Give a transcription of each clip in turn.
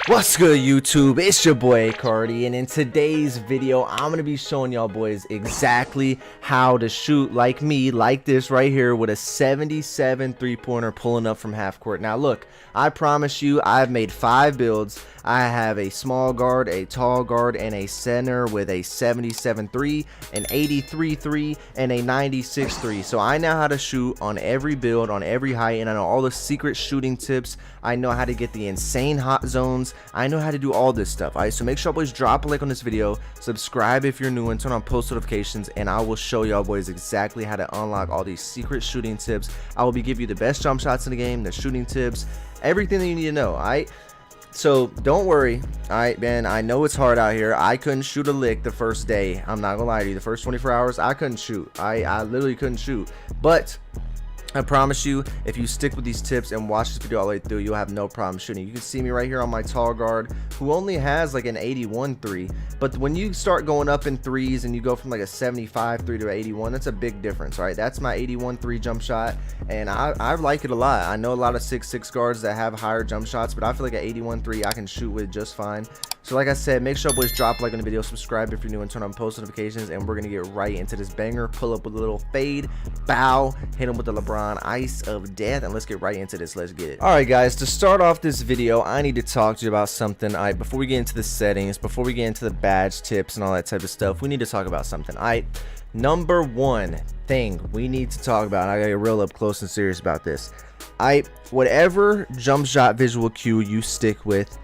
What's good, YouTube? It's your boy Cardi, and in today's video I'm gonna be showing y'all boys exactly how to shoot like me, like this right here, with a 77 3-pointer pulling up from half court. Now look, I promise you I've made 5 builds. I have a small guard, a tall guard, and a center with a 77 3, an 83 3, and a 96 3. So I know how to shoot on every build, on every height, and I know all the secret shooting tips. I know how to get the insane hot zones. I know how to do all this stuff. Alright, so make sure boys drop a like on this video, subscribe if you're new, and turn on post notifications, and I will show y'all boys exactly how to unlock all these secret shooting tips. I will be giving you the best jump shots in the game, the shooting tips, everything that you need to know. Alright, so don't worry. Alright, man, I know it's hard out here. I couldn't shoot a lick the first day. I'm not gonna lie to you. The first 24 hours I couldn't shoot. I literally couldn't shoot, but I promise you, if you stick with these tips and watch this video all the way through, you'll have no problem shooting. You can see me right here on my tall guard, who only has like an 81 3. But when you start going up in threes and you go from like a 75 3 to an 81, that's a big difference, right? That's my 81 3 jump shot, and I like it a lot. I know a lot of 6'6" guards that have higher jump shots, but I feel like an 81 3 I can shoot with just fine. So like I said, make sure boys drop a like on the video, subscribe if you're new, and turn on post notifications, and we're gonna get right into this banger. Pull up with a little fade, bow, hit him with the LeBron ice of death, and let's get right into this. Let's get it. Alright guys, to start off this video, I need to talk to you about something. Alright, before we get into the settings, before we get into the badge tips and all that type of stuff, we need to talk about something. Alright, number one thing we need to talk about, and I gotta get real up close and serious about this. Alright, whatever jump shot visual cue you stick with,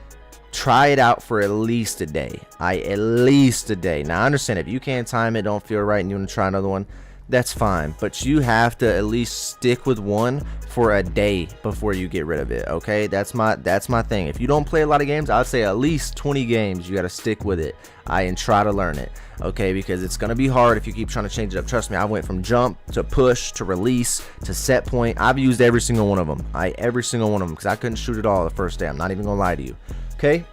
try it out for at least a day. At least a day. Now I understand if you can't time it, don't feel right, and you want to try another one, that's fine, but you have to at least stick with one for a day before you get rid of it. Okay, that's my thing. If you don't play a lot of games, I'd say at least 20 games you got to stick with it and try to learn it, okay, because it's gonna be hard if you keep trying to change it up. Trust me, I went from jump to push to release to set point. I've used every single one of them. Every single one of them, because I couldn't shoot it all the first day. I'm not even gonna lie to you. Okay,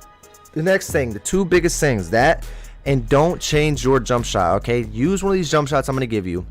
the next thing, the two biggest things, that and don't change your jump shot. Okay, use one of these jump shots I'm gonna give you,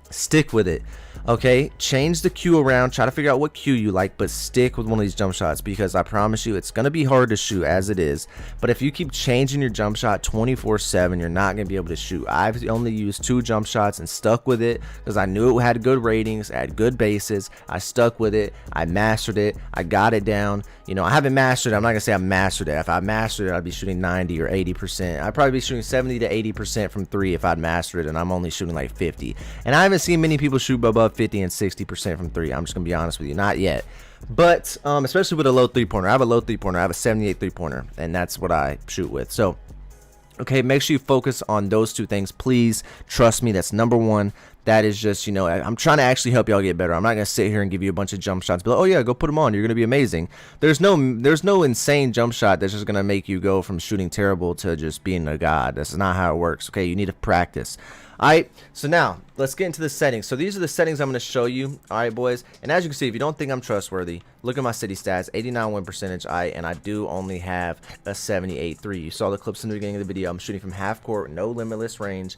stick with it. Okay, change the cue around, try to figure out what cue you like, but stick with one of these jump shots, because I promise you it's gonna be hard to shoot as it is. But if you keep changing your jump shot 24/7, you're not gonna be able to shoot. I've only used 2 jump shots and stuck with it because I knew it had good ratings, had good bases. I stuck with it, I mastered it, I got it down. You know, I haven't mastered it. I'm not gonna say I mastered it. If I mastered it, I'd be shooting 90 or 80%. I'd probably be shooting 70 to 80% from 3 if I'd mastered it, and I'm only shooting like 50. And I haven't seen many people shoot above 50 and 60% from 3. I'm just gonna be honest with you, not yet. But especially with a low 3-pointer. I have a low 3-pointer. I have a 78 3-pointer, and that's what I shoot with. So okay, make sure you focus on those 2 things, please. Trust me, that's number one. That is just, you know, I'm trying to actually help y'all get better. I'm not gonna sit here and give you a bunch of jump shots, but oh yeah, go put them on, you're gonna be amazing. There's no insane jump shot that's just gonna make you go from shooting terrible to just being a god. That's not how it works. Okay, you need to practice. Alright, so now let's get into the settings. So these are the settings I'm going to show you. Alright boys, and as you can see, if you don't think I'm trustworthy, look at my city stats, 89 win percentage. And I do only have a 78 3. You saw the clips in the beginning of the video. I'm shooting from half court, no limitless range,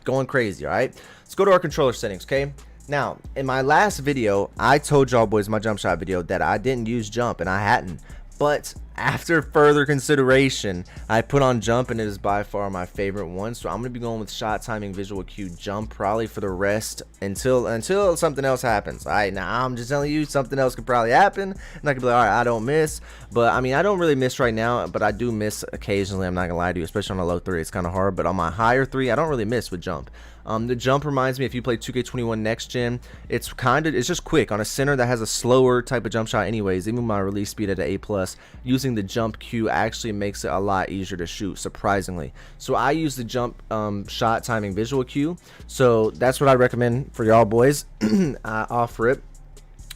going crazy. Alright, let's go to our controller settings. Okay, now in my last video I told y'all boys, my jump shot video, that I didn't use jump, and I hadn't. But after further consideration, I put on jump, and it is by far my favorite one. So I'm going to be going with shot timing visual cue jump probably for the rest until something else happens. Alright, now I'm just telling you, something else could probably happen, and I could be like, alright, I don't miss. But I mean, I don't really miss right now, but I do miss occasionally. I'm not gonna lie to you, especially on a low 3, it's kind of hard. But on my higher 3, I don't really miss with jump. The jump reminds me, if you play 2K21 next gen, it's just quick on a center that has a slower type of jump shot anyways. Even my release speed at an A+, using the jump cue actually makes it a lot easier to shoot, surprisingly. So I use the jump shot timing visual cue, so that's what I recommend for y'all boys. Off rip.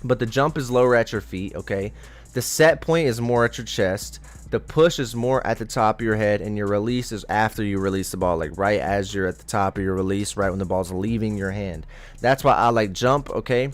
But the jump is lower at your feet. Okay, the set point is more at your chest. The push is more at the top of your head, and your release is after you release the ball, like right as you're at the top of your release, right when the ball's leaving your hand. That's why I like jump. Okay,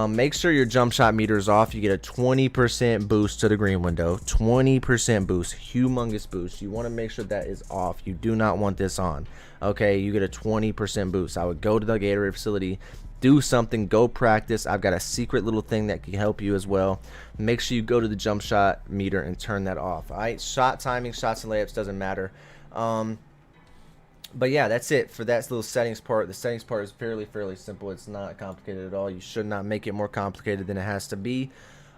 make sure your jump shot meter is off. You get a 20% boost to the green window. 20% boost, humongous boost. You want to make sure that is off. You do not want this on. Okay, you get a 20% boost. I would go to the Gatorade facility, do something, go practice. I've got a secret little thing that can help you as well. Make sure you go to the jump shot meter and turn that off. All right, shot timing, shots and layups doesn't matter. But yeah, that's it for that little settings part. The settings part is fairly simple. It's not complicated at all. You should not make it more complicated than it has to be.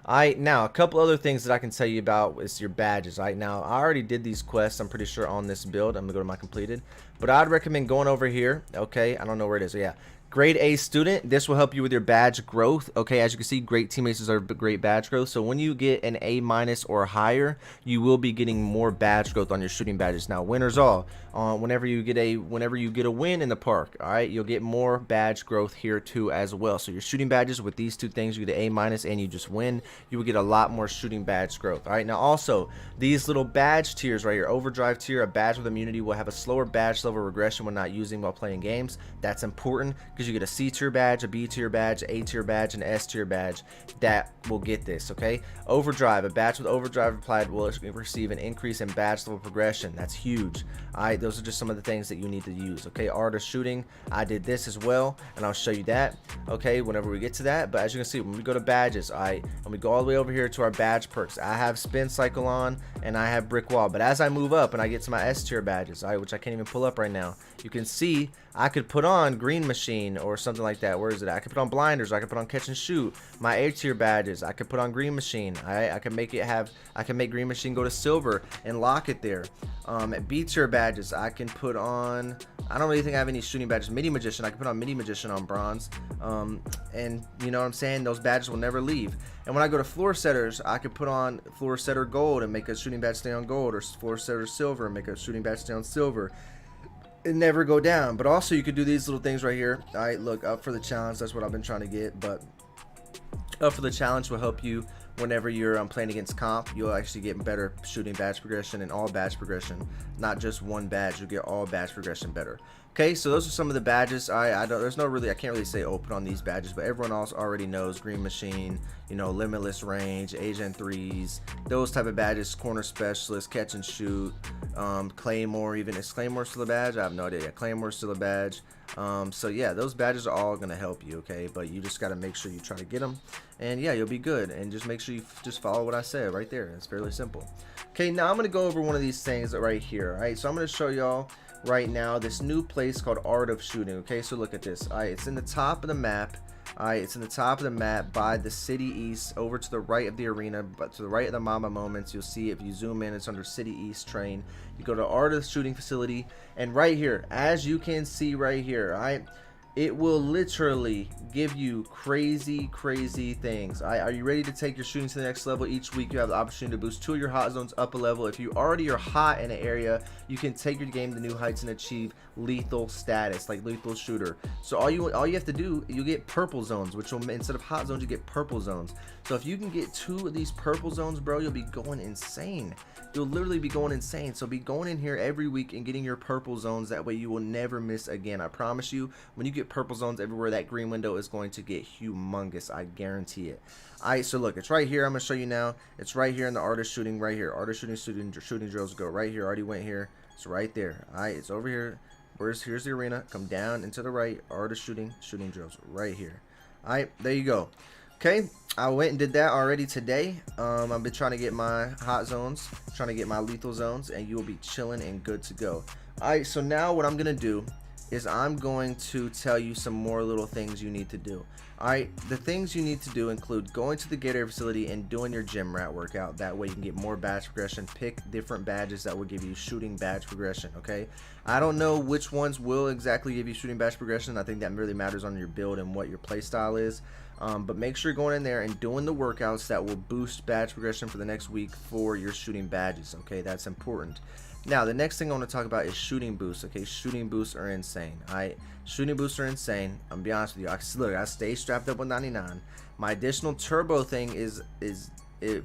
Alright, now a couple other things that I can tell you about is your badges. Alright, now I already did these quests, I'm pretty sure, on this build. I'm gonna go to my completed, but I'd recommend going over here. Okay, I don't know where it is. So yeah, grade A student. This will help you with your badge growth. Okay, as you can see, great teammates are great badge growth. So when you get an A- or higher, you will be getting more badge growth on your shooting badges. Now, winners all. Whenever you get a win in the park, all right, you'll get more badge growth here too as well. So your shooting badges with these two things, you get an A- and you just win, you will get a lot more shooting badge growth. All right, now also these little badge tiers right here, overdrive tier, a badge with immunity will have a slower badge level regression when not using while playing games. That's important because you get a C tier badge, a B tier badge, A tier badge, and S tier badge that will get this. Okay, overdrive, a badge with overdrive applied will receive an increase in badge level progression. That's huge. All right, those are just some of the things that you need to use. Okay, art of shooting, I did this as well, and I'll show you that, okay, whenever we get to that. But as you can see, when we go to badges, all right, and we go all the way over here to our badge perks, I have spin cycle on and I have brick wall. But as I move up and I get to my S tier badges, all right, which I can't even pull up right now, you can see I could put on green machine or something like that. Where is it? I could put on blinders, I could put on catch and shoot. My A tier badges, I could put on green machine. I can make it have, I can make green machine go to silver and lock it there. At B tier badges, I can put on, I don't really think I have any shooting badges. Mini magician, I can put on mini magician on bronze. And you know what I'm saying, those badges will never leave. And when I go to floor setters, I could put on floor setter gold and make a shooting badge stay on gold, or floor setter silver and make a shooting badge stay on silver. It never go down. But also you could do these little things right here. All right, look, up for the challenge, that's what I've been trying to get. But up for the challenge will help you whenever you're playing against comp. You'll actually get better shooting badge progression and all badge progression, not just one badge. You'll get all badge progression better. Okay, so those are some of the badges. I don't, there's no really, I can't really say open on these badges, but everyone else already knows green machine, you know, limitless range, Asian threes, those type of badges, corner specialist, catch and shoot, claymore. Even is claymore still a badge? I have no idea. Yeah, claymore still a badge. So yeah, those badges are all gonna help you. Okay, but you just got to make sure you try to get them, and yeah, you'll be good. And just make sure you just follow what I said right there. It's fairly simple. Okay, now I'm gonna go over one of these things right here. All right, so I'm gonna show y'all right now this new place called Art of Shooting. Okay, so look at this. All right, it's in the top of the map. All right, it's in the top of the map by the city east, over to the right of the arena, but to the right of the Mama Moments. You'll see if you zoom in, it's under city east train. You go to Art of Shooting facility, and right here, as you can see right here, all right, it will literally give you crazy things. Are you ready to take your shooting to the next level? Each week you have the opportunity to boost 2 of your hot zones up a level. If you already are hot in an area, you can take your game to new heights and achieve lethal status, like lethal shooter. So all you have to do, you get purple zones, which will, instead of hot zones, you get purple zones. So if you can get 2 of these purple zones, bro, you'll be going insane. You'll literally be going insane. So be going in here every week and getting your purple zones. That way you will never miss again. I promise you, when you get purple zones everywhere, that green window is going to get humongous. I guarantee it. Alright, so look, it's right here. I'm going to show you now. It's right here in the Art of Shooting right here. Art of Shooting, shooting drills go right here. Already went here. It's right there. Alright, it's over here. Here's the arena. Come down and to the right. Art of Shooting, shooting drills right here. Alright, there you go. Okay, I went and did that already today. I've been trying to get my hot zones, trying to get my lethal zones, and you will be chilling and good to go. Alright, so now what I'm going to do is I'm going to tell you some more little things you need to do. Alright, the things you need to do include going to the Gatorade facility and doing your gym rat workout. That way you can get more badge progression. Pick different badges that will give you shooting badge progression, okay? I don't know which ones will exactly give you shooting badge progression. I think that really matters on your build and what your play style is. But make sure you're going in there and doing the workouts that will boost badge progression for the next week for your shooting badges, okay? That's important. Now, the next thing I want to talk about is shooting boosts, okay? Shooting boosts are insane, alright? Shooting boosts are insane. I'm gonna be honest with you. Look, I stay strapped up with 99. My additional turbo thing it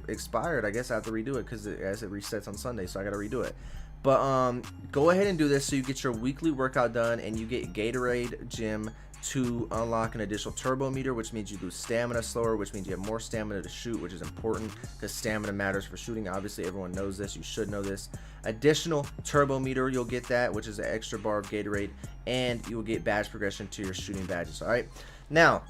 expired. I guess I have to redo it because it resets on Sunday, so I gotta redo it. But go ahead and do this so you get your weekly workout done and you get Gatorade Gym to unlock an additional turbo meter, which means you lose stamina slower, which means you have more stamina to shoot, which is important because stamina matters for shooting. Obviously everyone knows this, you should know this. Additional turbo meter, you'll get that, which is an extra bar of Gatorade, and you will get badge progression to your shooting badges. All right, Now,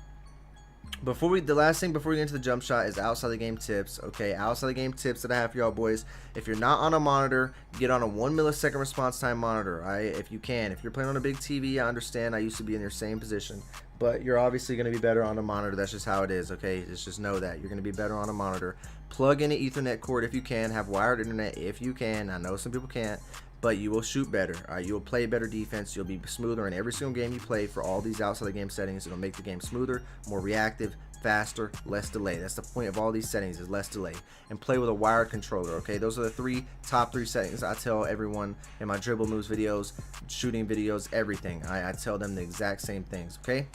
the last thing before we get into the jump shot is outside the game tips. Okay, outside the game tips that I have for y'all boys. If you're not on a monitor, get on a 1 millisecond response time monitor. Alright, if you can. If you're playing on a big TV, I understand. I used to be in your same position, but you're obviously going to be better on a monitor. That's just how it is. Okay, just know that you're going to be better on a monitor. Plug in an Ethernet cord if you can. Have wired internet if you can. I know some people can't, but you will shoot better. Alright, you will play better defense. You'll be smoother in every single game you play for all these outside the game settings. It'll make the game smoother, more reactive, faster, less delay. That's the point of all these settings, is less delay. And play with a wired controller. Okay, those are the top three settings I tell everyone in my dribble moves videos, shooting videos, everything. I tell them the exact same things. Okay,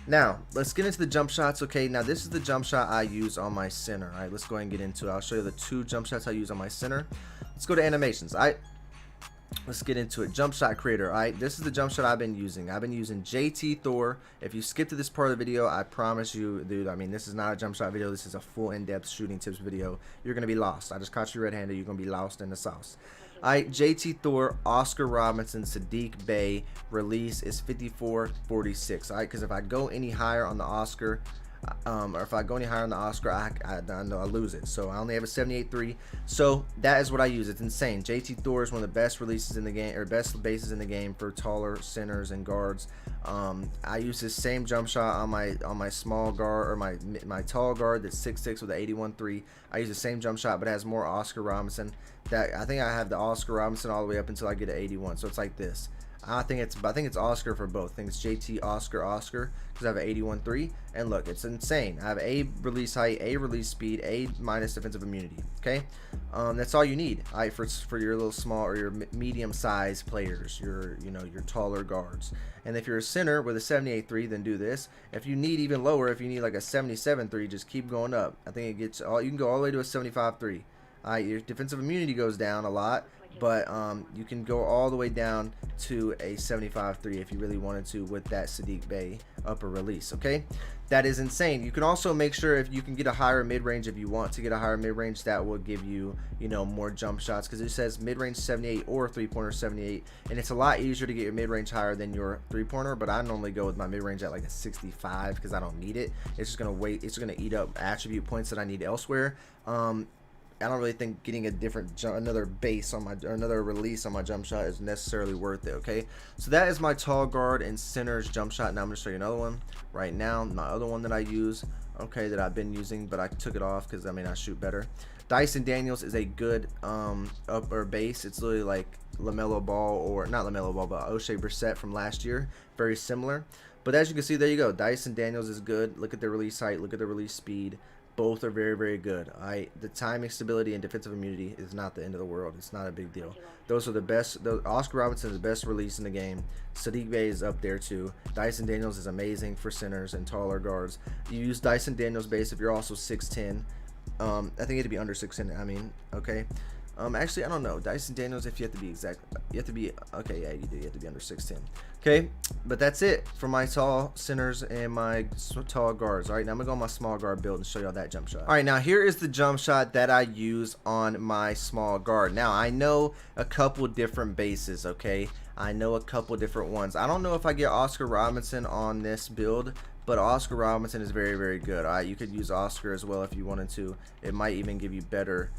now let's get into the jump shots. Okay, now this is the jump shot I use on my center. All right, let's go ahead and get into it. I'll show you the 2 jump shots I use on my center. Let's go to animations. Let's get into it. Jump shot creator. Alright, this is the jump shot I've been using. I've been using JT Thor. If you skip to this part of the video, I promise you, dude, I mean, this is not a jump shot video. This is a full in-depth shooting tips video. You're going to be lost. I just caught you red-handed. You're going to be lost in the sauce. Alright, JT Thor, Oscar Robinson, Sadiq Bey, release is 54.46. Alright, because if I go any higher on the Oscar, or if I go any higher on the Oscar, I know I lose it. So I only have a 78.3. So that is what I use. It's insane. JT Thor is one of the best releases in the game, or best bases in the game for taller centers and guards. I use this same jump shot on my small guard, or my tall guard that's 6'6" with an 81.3. I use the same jump shot, but it has more Oscar Robinson. I think I have the Oscar Robinson all the way up until I get an 81. So it's like this. I think it's Oscar for both. I think it's JT Oscar because I have an 81.3, and look, it's insane. I have A release height, A release speed, A minus defensive immunity. Okay, that's all you need. All right, for your little small or your medium sized players, your taller guards. And if you're a center with a 78.3, then do this. If you need even lower, if you need like a 77.3, just keep going up. I think it gets all, you can go all the way to a 75.3. All right, your defensive immunity goes down a lot, but you can go all the way down to a 75.3 if you really wanted to with that Sadiq Bey upper release. Okay, that is insane. You can also make sure if you can get a higher mid-range, if you want to get a higher mid-range, that will give you more jump shots, because it says mid-range 78 or three-pointer 78, and it's a lot easier to get your mid-range higher than your three-pointer. But I normally go with my mid-range at like a 65 because I don't need it. It's just gonna eat up attribute points that I need elsewhere. I don't really think getting another base on another release on my jump shot is necessarily worth it. Okay, so that is my tall guard and center's jump shot. Now I'm gonna show you another one right now. My other one that I use, okay, that I've been using, but I took it off because I shoot better. Dyson Daniels is a good upper base. It's literally like LaMelo Ball, or not LaMelo Ball, but O'Shea Brissett from last year. Very similar. But as you can see, there you go. Dyson Daniels is good. Look at the release height. Look at the release speed. Both are very, very good. The timing, stability, and defensive immunity is not the end of the world. It's not a big deal. Those are the best. Oscar Robinson is the best release in the game. Sadiq Bey is up there too. Dyson Daniels is amazing for centers and taller guards. You use Dyson Daniels base if you're also 6'10". I think you have to be under 6'10". Okay. Actually, I don't know. Dyson Daniels, if you have to be exact, you have to be, okay, yeah, you do. You have to be under 6'10". Okay, but that's it for my tall centers and my tall guards. All right, now I'm going to go on my small guard build and show y'all that jump shot. All right, now here is the jump shot that I use on my small guard. Now, I know a couple different bases, okay? I know a couple different ones. I don't know if I get Oscar Robinson on this build, but Oscar Robinson is very, very good. All right, you could use Oscar as well if you wanted to. It might even give you better,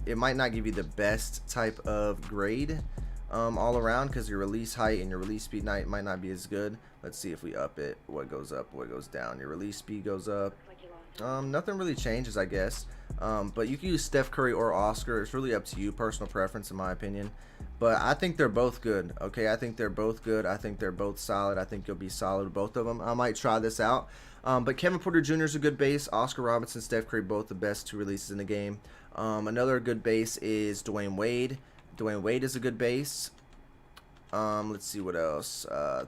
it might not give you the best type of grade all around, because your release height and your release speed might not be as good. Let's see if we up it, what goes up, what goes down. Your release speed goes up. Nothing really changes, I guess. But you can use Steph Curry or Oscar. It's really up to you, personal preference in my opinion. But I think they're both good. Okay, I think they're both good. I think they're both solid. I think you'll be solid with both of them. I might try this out. But Kevin Porter Jr. is a good base. Oscar Robinson, Steph Curry, both the best 2 releases in the game. Another good base is Dwayne Wade. Dwayne Wade is a good base. Let's see what else.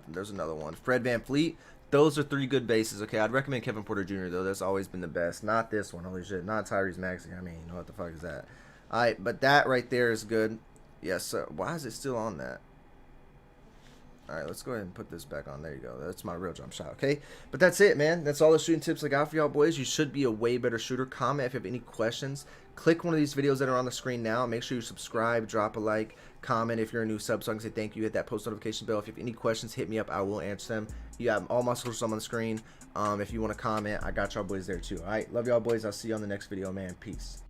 There's another one. Fred VanVleet. Those are 3 good bases. Okay, I'd recommend Kevin Porter Jr. though. That's always been the best. Not this one. Holy shit. Not Tyrese Maxey. What the fuck is that? Alright, but that right there is good. Yes, sir. Why is it still on that? Alright, let's go ahead and put this back on. There you go. That's my real jump shot, okay? But that's it, man. That's all the shooting tips I got for y'all boys. You should be a way better shooter. Comment if you have any questions. Click one of these videos that are on the screen now. Make sure you subscribe, drop a like, comment if you're a new sub so I can say thank you. Hit that post notification bell. If you have any questions, hit me up. I will answer them. You have all my socials on the screen. If you want to comment, I got y'all boys there too. All right, love y'all boys. I'll see you on the next video, man. Peace.